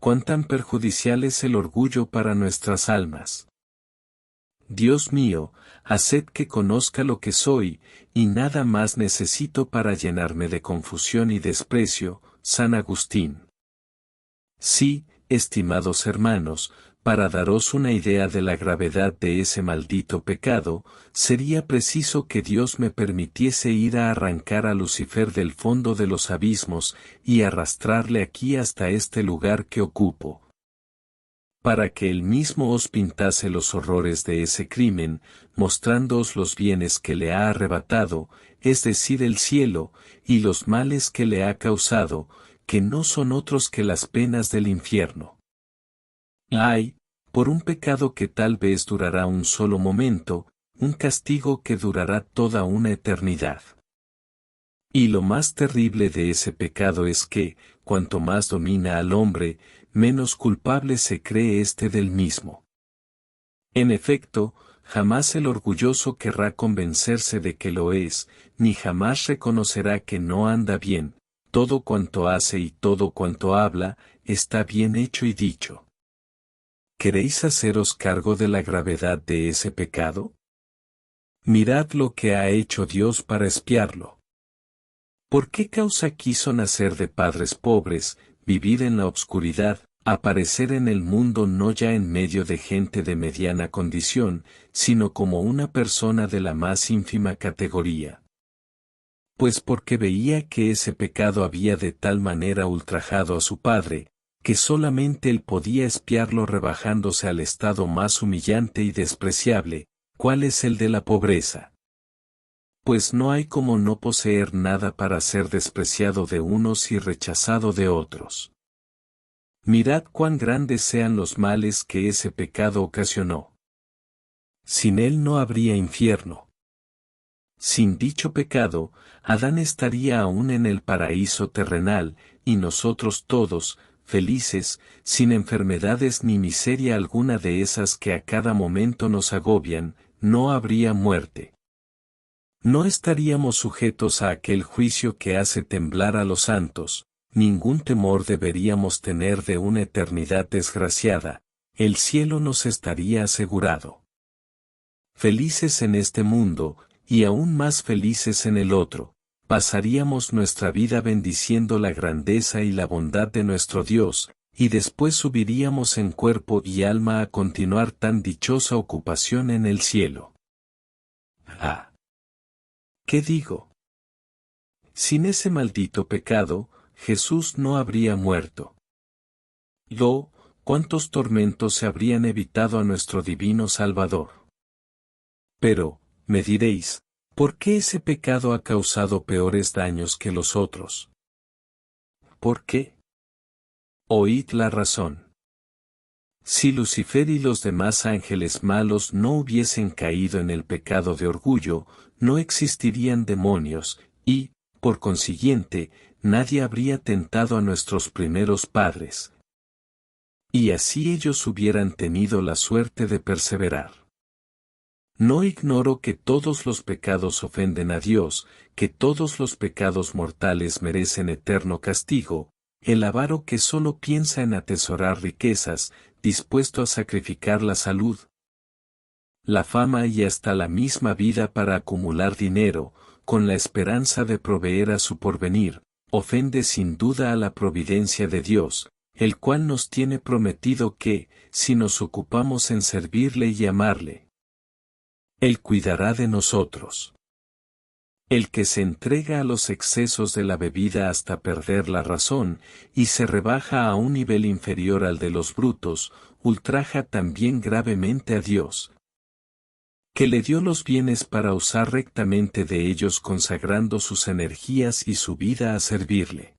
cuán tan perjudicial es el orgullo para nuestras almas. Dios mío, haced que conozca lo que soy, y nada más necesito para llenarme de confusión y desprecio. San Agustín. Sí, estimados hermanos, para daros una idea de la gravedad de ese maldito pecado, sería preciso que Dios me permitiese ir a arrancar a Lucifer del fondo de los abismos y arrastrarle aquí hasta este lugar que ocupo, para que él mismo os pintase los horrores de ese crimen, mostrándoos los bienes que le ha arrebatado, es decir, el cielo, y los males que le ha causado, que no son otros que las penas del infierno. Ay, por un pecado que tal vez durará un solo momento, un castigo que durará toda una eternidad. Y lo más terrible de ese pecado es que, cuanto más domina al hombre, menos culpable se cree éste del mismo. En efecto, jamás el orgulloso querrá convencerse de que lo es, ni jamás reconocerá que no anda bien, todo cuanto hace y todo cuanto habla, está bien hecho y dicho. ¿Queréis haceros cargo de la gravedad de ese pecado? Mirad lo que ha hecho Dios para expiarlo. ¿Por qué causa quiso nacer de padres pobres, vivir en la obscuridad, aparecer en el mundo no ya en medio de gente de mediana condición, sino como una persona de la más ínfima categoría? Pues porque veía que ese pecado había de tal manera ultrajado a su padre, que solamente él podía expiarlo rebajándose al estado más humillante y despreciable, cuál es el de la pobreza. Pues no hay como no poseer nada para ser despreciado de unos y rechazado de otros. Mirad cuán grandes sean los males que ese pecado ocasionó. Sin él no habría infierno. Sin dicho pecado, Adán estaría aún en el paraíso terrenal, y nosotros todos, felices, sin enfermedades ni miseria alguna de esas que a cada momento nos agobian, no habría muerte. No estaríamos sujetos a aquel juicio que hace temblar a los santos, ningún temor deberíamos tener de una eternidad desgraciada, el cielo nos estaría asegurado. Felices en este mundo, y aún más felices en el otro, pasaríamos nuestra vida bendiciendo la grandeza y la bondad de nuestro Dios, y después subiríamos en cuerpo y alma a continuar tan dichosa ocupación en el cielo. Ah. ¿Qué digo? Sin ese maldito pecado, Jesús no habría muerto. ¿Cuántos tormentos se habrían evitado a nuestro divino Salvador? Pero, me diréis, ¿por qué ese pecado ha causado peores daños que los otros? ¿Por qué? Oíd la razón. Si Lucifer y los demás ángeles malos no hubiesen caído en el pecado de orgullo, no existirían demonios, y, por consiguiente, nadie habría tentado a nuestros primeros padres. Y así ellos hubieran tenido la suerte de perseverar. No ignoro que todos los pecados ofenden a Dios, que todos los pecados mortales merecen eterno castigo, el avaro que solo piensa en atesorar riquezas, dispuesto a sacrificar la salud, la fama y hasta la misma vida para acumular dinero, con la esperanza de proveer a su porvenir, ofende sin duda a la providencia de Dios, el cual nos tiene prometido que, si nos ocupamos en servirle y amarle, Él cuidará de nosotros. El que se entrega a los excesos de la bebida hasta perder la razón, y se rebaja a un nivel inferior al de los brutos, ultraja también gravemente a Dios, que le dio los bienes para usar rectamente de ellos consagrando sus energías y su vida a servirle.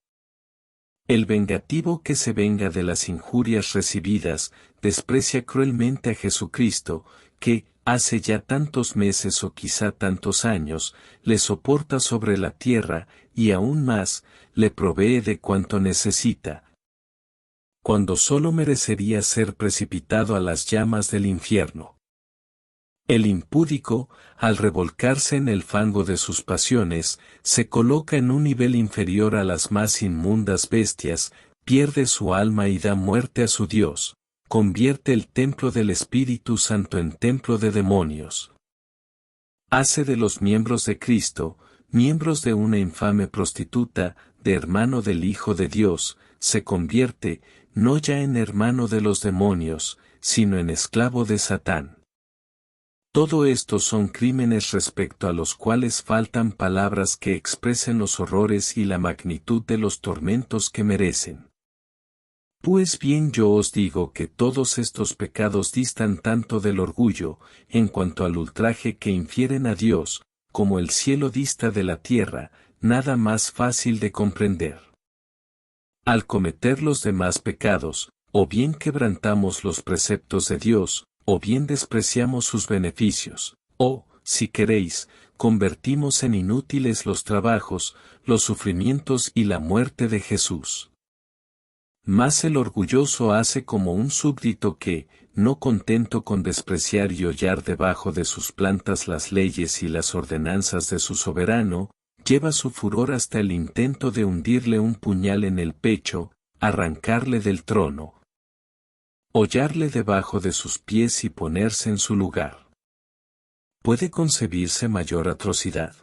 El vengativo que se venga de las injurias recibidas, desprecia cruelmente a Jesucristo, que, hace ya tantos meses o quizá tantos años, le soporta sobre la tierra, y aún más, le provee de cuanto necesita, cuando solo merecería ser precipitado a las llamas del infierno. El impúdico, al revolcarse en el fango de sus pasiones, se coloca en un nivel inferior a las más inmundas bestias, pierde su alma y da muerte a su Dios, convierte el templo del Espíritu Santo en templo de demonios. Hace de los miembros de Cristo, miembros de una infame prostituta, de hermano del Hijo de Dios, se convierte, no ya en hermano de los demonios, sino en esclavo de Satán. Todo esto son crímenes respecto a los cuales faltan palabras que expresen los horrores y la magnitud de los tormentos que merecen. Pues bien, yo os digo que todos estos pecados distan tanto del orgullo, en cuanto al ultraje que infieren a Dios, como el cielo dista de la tierra, nada más fácil de comprender. Al cometer los demás pecados, o bien quebrantamos los preceptos de Dios, o bien despreciamos sus beneficios, o, si queréis, convertimos en inútiles los trabajos, los sufrimientos y la muerte de Jesús. Mas el orgulloso hace como un súbdito que, no contento con despreciar y hollar debajo de sus plantas las leyes y las ordenanzas de su soberano, lleva su furor hasta el intento de hundirle un puñal en el pecho, arrancarle del trono, hollarle debajo de sus pies y ponerse en su lugar. ¿Puede concebirse mayor atrocidad?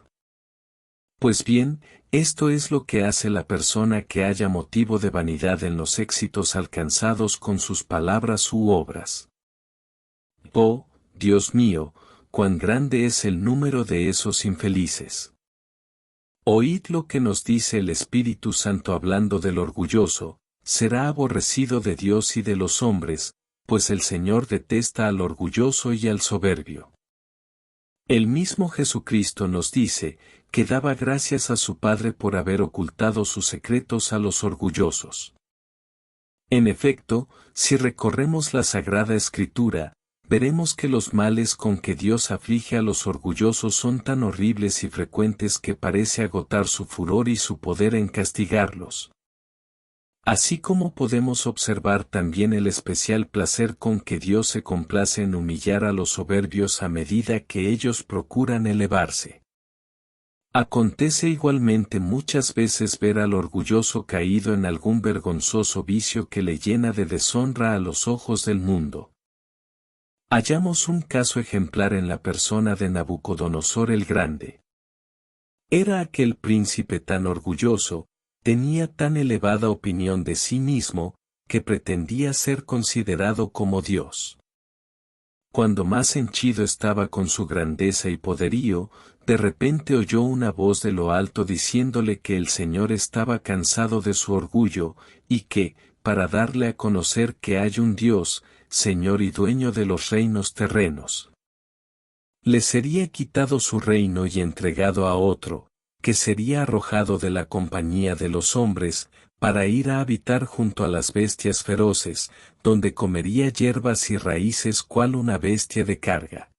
Pues bien, esto es lo que hace la persona que haya motivo de vanidad en los éxitos alcanzados con sus palabras u obras. Oh, Dios mío, cuán grande es el número de esos infelices. Oíd lo que nos dice el Espíritu Santo hablando del orgulloso: será aborrecido de Dios y de los hombres, pues el Señor detesta al orgulloso y al soberbio. El mismo Jesucristo nos dice que daba gracias a su Padre por haber ocultado sus secretos a los orgullosos. En efecto, si recorremos la Sagrada Escritura, veremos que los males con que Dios aflige a los orgullosos son tan horribles y frecuentes que parece agotar su furor y su poder en castigarlos. Así como podemos observar también el especial placer con que Dios se complace en humillar a los soberbios a medida que ellos procuran elevarse. Acontece igualmente muchas veces ver al orgulloso caído en algún vergonzoso vicio que le llena de deshonra a los ojos del mundo. Hallamos un caso ejemplar en la persona de Nabucodonosor el Grande. Era aquel príncipe tan orgulloso, tenía tan elevada opinión de sí mismo, que pretendía ser considerado como Dios. Cuando más henchido estaba con su grandeza y poderío, de repente oyó una voz de lo alto diciéndole que el Señor estaba cansado de su orgullo, y que, para darle a conocer que hay un Dios, Señor y dueño de los reinos terrenos, le sería quitado su reino y entregado a otro, que sería arrojado de la compañía de los hombres, para ir a habitar junto a las bestias feroces, donde comería hierbas y raíces cual una bestia de carga.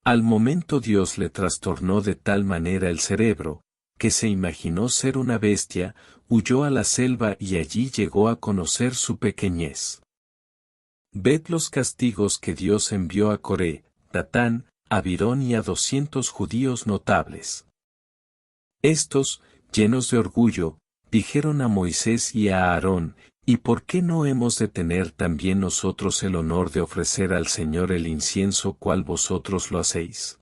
Al momento Dios le trastornó de tal manera el cerebro, que se imaginó ser una bestia, huyó a la selva y allí llegó a conocer su pequeñez. Ved los castigos que Dios envió a Coré, Datán, Abirón y a 200 judíos notables. Estos, llenos de orgullo, dijeron a Moisés y a Aarón: ¿y por qué no hemos de tener también nosotros el honor de ofrecer al Señor el incienso cual vosotros lo hacéis?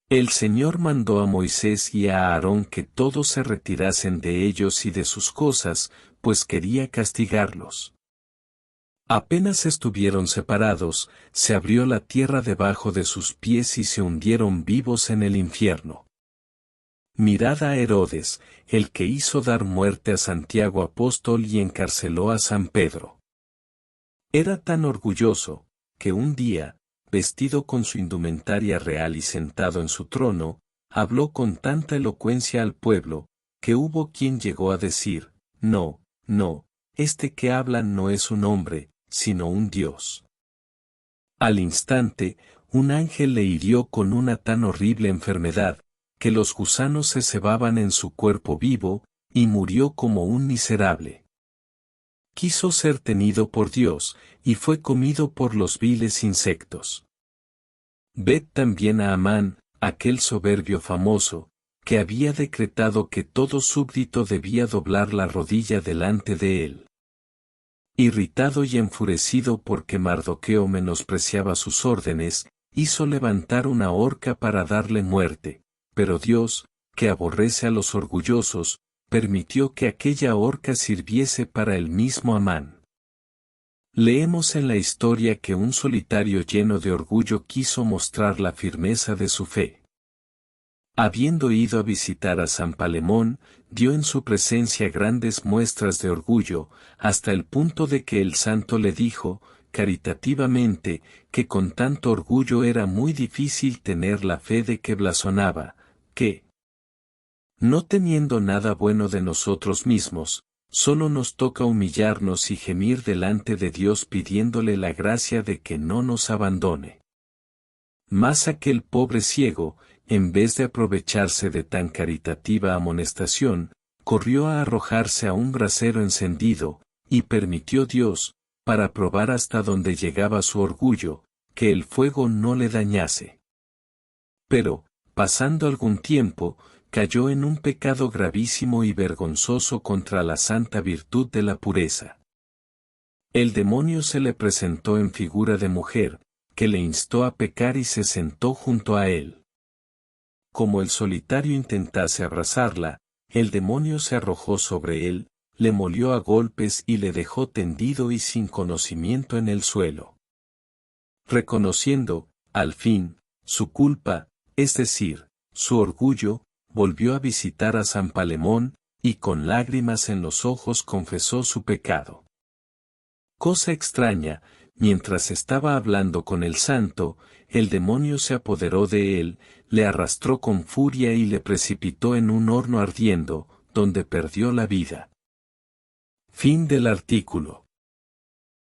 El Señor mandó a Moisés y a Aarón que todos se retirasen de ellos y de sus cosas, pues quería castigarlos. Apenas estuvieron separados, se abrió la tierra debajo de sus pies y se hundieron vivos en el infierno. Mirad a Herodes, el que hizo dar muerte a Santiago apóstol y encarceló a San Pedro. Era tan orgulloso, que un día, vestido con su indumentaria real y sentado en su trono, habló con tanta elocuencia al pueblo, que hubo quien llegó a decir: no, este que habla no es un hombre, sino un Dios. Al instante, un ángel le hirió con una tan horrible enfermedad, que los gusanos se cebaban en su cuerpo vivo, y murió como un miserable. Quiso ser tenido por Dios, y fue comido por los viles insectos. Ved también a Amán, aquel soberbio famoso, que había decretado que todo súbdito debía doblar la rodilla delante de él. Irritado y enfurecido porque Mardoqueo menospreciaba sus órdenes, hizo levantar una horca para darle muerte, pero Dios, que aborrece a los orgullosos, permitió que aquella horca sirviese para el mismo Amán. Leemos en la historia que un solitario lleno de orgullo quiso mostrar la firmeza de su fe. Habiendo ido a visitar a San Palemón, dio en su presencia grandes muestras de orgullo, hasta el punto de que el santo le dijo, caritativamente, que con tanto orgullo era muy difícil tener la fe de que blasonaba, que, no teniendo nada bueno de nosotros mismos, solo nos toca humillarnos y gemir delante de Dios pidiéndole la gracia de que no nos abandone. Mas aquel pobre ciego, en vez de aprovecharse de tan caritativa amonestación, corrió a arrojarse a un brasero encendido, y permitió Dios, para probar hasta donde llegaba su orgullo, que el fuego no le dañase. Pero, pasando algún tiempo, cayó en un pecado gravísimo y vergonzoso contra la santa virtud de la pureza. El demonio se le presentó en figura de mujer, que le instó a pecar y se sentó junto a él. Como el solitario intentase abrazarla, el demonio se arrojó sobre él, le molió a golpes y le dejó tendido y sin conocimiento en el suelo. Reconociendo, al fin, su culpa, es decir, su orgullo, volvió a visitar a San Palemón, y con lágrimas en los ojos confesó su pecado. Cosa extraña, mientras estaba hablando con el santo, el demonio se apoderó de él, le arrastró con furia y le precipitó en un horno ardiendo, donde perdió la vida. Fin del artículo.